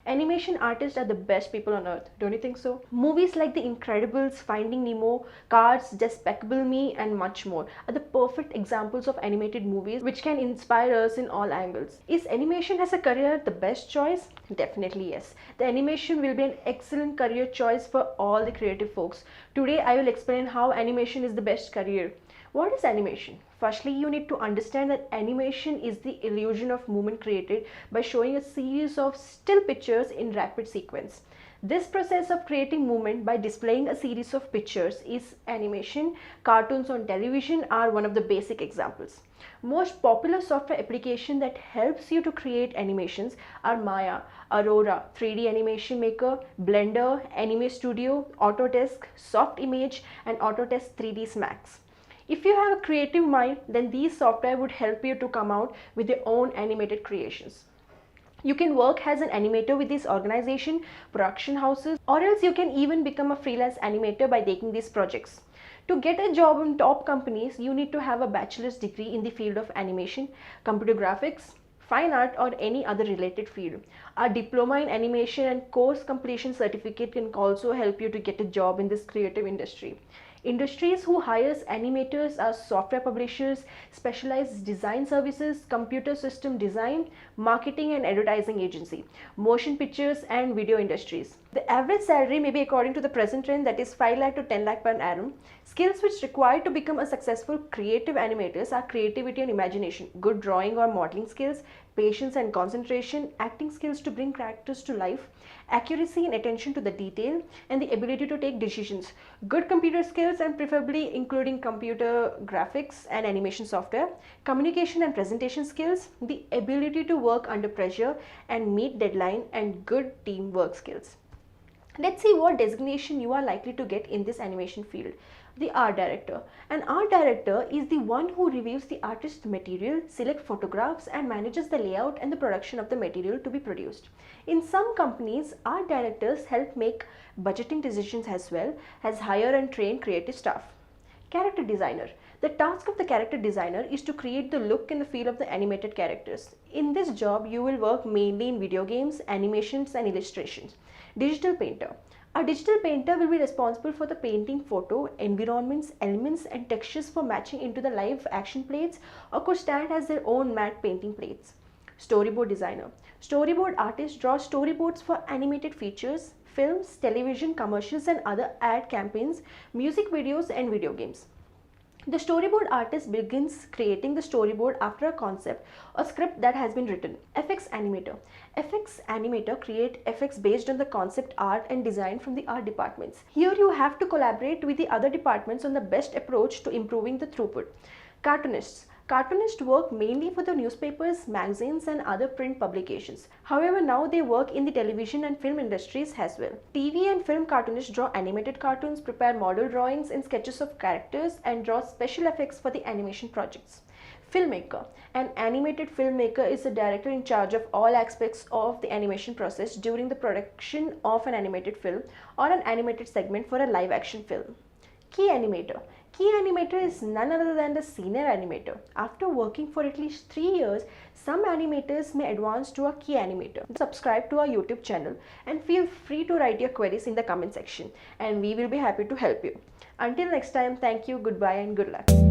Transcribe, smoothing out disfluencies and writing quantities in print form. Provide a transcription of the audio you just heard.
Animation artists are the best people on earth, don't you think so? Movies like The Incredibles, Finding Nemo, Cars, Despicable Me, and much more are the perfect examples of animated movies which can inspire us in all angles. Is animation as a career the best choice? Definitely yes. The animation will be an excellent career choice for all the creative folks. Today I will explain how animation is the best career. What is animation? Firstly, you need to understand that animation is the illusion of movement created by showing a series of still pictures in rapid sequence. This process of creating movement by displaying a series of pictures is animation. Cartoons on television are one of the basic examples. Most popular software application that helps you to create animations are Maya, Aurora, 3D Animation Maker, Blender, Anime Studio, Autodesk, Softimage, and Autodesk 3ds Max. If you have a creative mind, then these software would help you to come out with your own animated creations. You can work as an animator with these organization, production houses, or else you can even become a freelance animator by taking these projects. To get a job in top companies, you need to have a bachelor's degree in the field of animation, computer graphics, fine art, or any other related field. A diploma in animation and course completion certificate can also help you to get a job in this creative industry. Industries who hires animators are software publishers, specialized design services, computer system design, marketing and advertising agency, motion pictures and video industries. The average salary may be according to the present trend, that is 5 lakh to 10 lakh per annum. Skills which required to become a successful creative animators are creativity and imagination, good drawing or modeling skills, patience and concentration, acting skills to bring characters to life, accuracy and attention to the detail, and the ability to take decisions, good computer skills and preferably including computer graphics and animation software, communication and presentation skills, the ability to work under pressure and meet deadline, and good teamwork skills. Let's see what designation you are likely to get in this animation field. The art director. An art director is the one who reviews the artist's material, selects photographs, and manages the layout and the production of the material to be produced. In some companies, art directors help make budgeting decisions as well as hire and train creative staff. Character designer. The task of the character designer is to create the look and the feel of the animated characters. In this job, you will work mainly in video games, animations, and illustrations. Digital painter. A digital painter will be responsible for the painting photo, environments, elements, and textures for matching into the live action plates, or could stand as their own matte painting plates. Storyboard designer. Storyboard artists draw storyboards for animated features, films, television, commercials, and other ad campaigns, music videos, and video games. The storyboard artist begins creating the storyboard after a concept or script that has been written. FX animator. FX animator create effects based on the concept art and design from the art departments. Here you have to collaborate with the other departments on the best approach to improving the throughput. Cartoonists. Cartoonists work mainly for the newspapers, magazines, and other print publications. However, now they work in the television and film industries as well. TV and film cartoonists draw animated cartoons, prepare model drawings and sketches of characters, and draw special effects for the animation projects. Filmmaker. An animated filmmaker is the director in charge of all aspects of the animation process during the production of an animated film or an animated segment for a live action film. Key animator. Key animator is none other than the senior animator. After working for at least 3 years, some animators may advance to a key animator. Subscribe to our YouTube channel and feel free to write your queries in the comment section, and we will be happy to help you. Until next time, thank you, goodbye, and good luck.